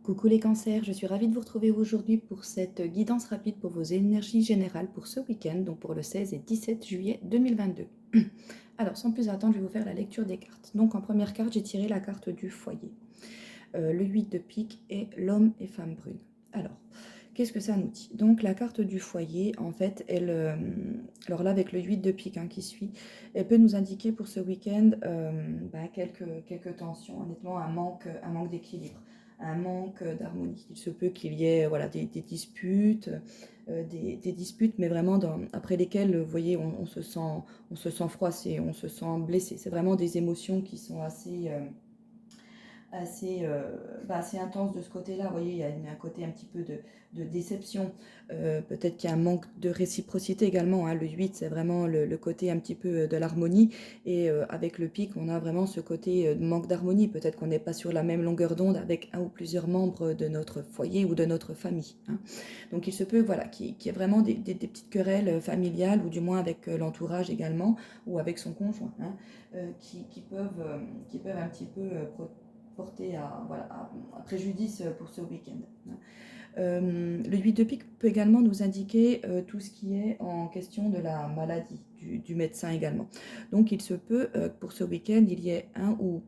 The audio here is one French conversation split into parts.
Coucou les cancers, je suis ravie de vous retrouver aujourd'hui pour cette guidance rapide pour vos énergies générales pour ce week-end, donc pour le 16 et 17 juillet 2022. Alors, sans plus attendre, je vais vous faire la lecture des cartes. Donc, en première carte, j'ai tiré la carte du foyer, le 8 de pique et l'homme et femme brune. Alors, qu'est-ce que ça nous dit? Donc, la carte du foyer, en fait, alors là, avec le 8 de pique qui suit, elle peut nous indiquer pour ce week-end quelques tensions, honnêtement, un manque d'équilibre, un manque d'harmonie. Il se peut qu'il y ait voilà, des disputes, des disputes, mais vraiment après lesquelles, vous voyez, on se sent froissé, on se sent blessé. C'est vraiment des émotions qui sont assez intense de ce côté-là. Vous voyez, il y a un côté un petit peu de déception. Peut-être qu'il y a un manque de réciprocité également. Le 8, c'est vraiment le côté un petit peu de l'harmonie. Et avec le pic, on a vraiment ce côté de manque d'harmonie. Peut-être qu'on n'est pas sur la même longueur d'onde avec un ou plusieurs membres de notre foyer ou de notre famille. Donc il se peut voilà, qu'il y ait vraiment des petites querelles familiales, ou du moins avec l'entourage également, ou avec son conjoint, qui peuvent un petit peu porter à préjudice pour ce week-end. Le 8 de pique peut également nous indiquer tout ce qui est en question de la maladie du médecin également. Donc il se peut pour ce week-end, il y ait un ou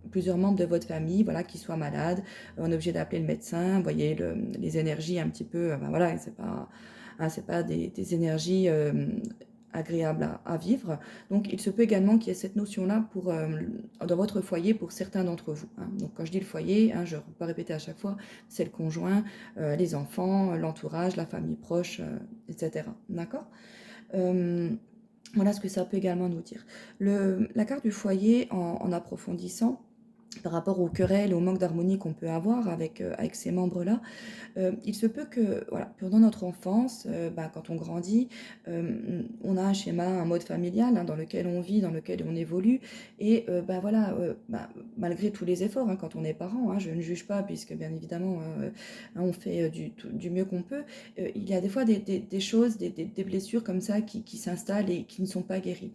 plusieurs membres de votre famille qui soient malades. On est obligé d'appeler le médecin. Vous voyez les énergies un petit peu, c'est pas des énergies agréable à vivre. Donc il se peut également qu'il y ait cette notion-là dans votre foyer pour certains d'entre vous. Donc quand je dis le foyer, je ne peux pas répéter à chaque fois, c'est le conjoint, les enfants, l'entourage, la famille proche, etc. D'accord. euh, voilà ce que ça peut également nous dire. La carte du foyer, en approfondissant, par rapport aux querelles et au manque d'harmonie qu'on peut avoir avec ces membres-là, il se peut que, voilà, pendant notre enfance, quand on grandit, on a un schéma, un mode familial dans lequel on vit, dans lequel on évolue. Et malgré tous les efforts, quand on est parent, je ne juge pas, puisque bien évidemment, on fait du mieux qu'on peut. Il y a des fois des choses, des blessures comme ça qui s'installent et qui ne sont pas guéries.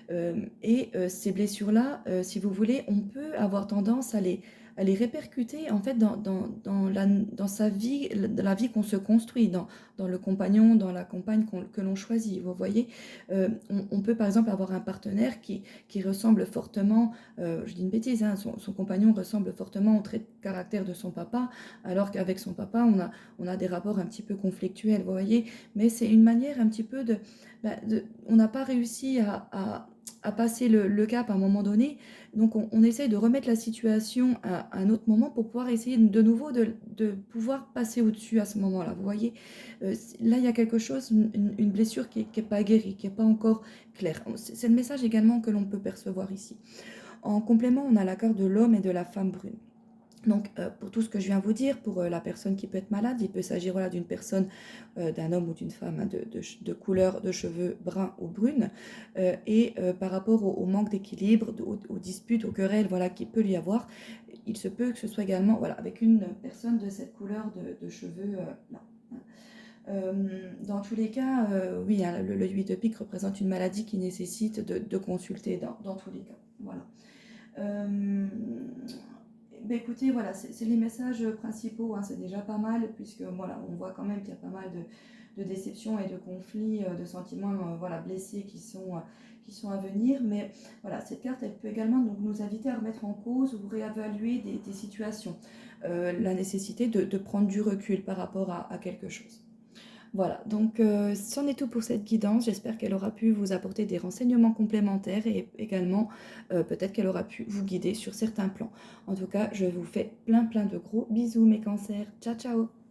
Ces blessures-là, si vous voulez, on peut avoir tendance à les répercuter en fait dans sa vie, dans la vie qu'on se construit, dans le compagnon, dans la compagne que l'on choisit. Vous voyez, on peut par exemple avoir un partenaire qui ressemble fortement, je dis une bêtise, son compagnon ressemble fortement au trait de caractère de son papa, alors qu'avec son papa, on a des rapports un petit peu conflictuels, vous voyez, mais c'est une manière un petit peu on n'a pas réussi à passer le cap à un moment donné. Donc on essaye de remettre la situation à un autre moment pour pouvoir essayer de nouveau de pouvoir passer au-dessus à ce moment-là. Vous voyez, là il y a quelque chose, une blessure qui est pas guérie, qui n'est pas encore claire. C'est le message également que l'on peut percevoir ici. En complément, on a la carte de l'homme et de la femme brune. Donc, pour tout ce que je viens vous dire, pour la personne qui peut être malade, il peut s'agir d'une personne, d'un homme ou d'une femme, de couleur de cheveux brun ou brune. Par rapport au manque d'équilibre, aux disputes, aux querelles qu'il peut y avoir, il se peut que ce soit également avec une personne de cette couleur de cheveux là. Dans tous les cas, oui, le 8 de pique représente une maladie qui nécessite de consulter dans tous les cas. Voilà. Écoutez, voilà, c'est les messages principaux, c'est déjà pas mal, puisque voilà, on voit quand même qu'il y a pas mal de déceptions et de conflits, de sentiments blessés qui sont à venir. Mais voilà, cette carte, elle peut également donc, nous inviter à remettre en cause ou réévaluer des situations, la nécessité de prendre du recul par rapport à quelque chose. Voilà, donc c'en est tout pour cette guidance. J'espère qu'elle aura pu vous apporter des renseignements complémentaires et également peut-être qu'elle aura pu vous guider sur certains plans. En tout cas, je vous fais plein de gros bisous mes cancers. Ciao ciao.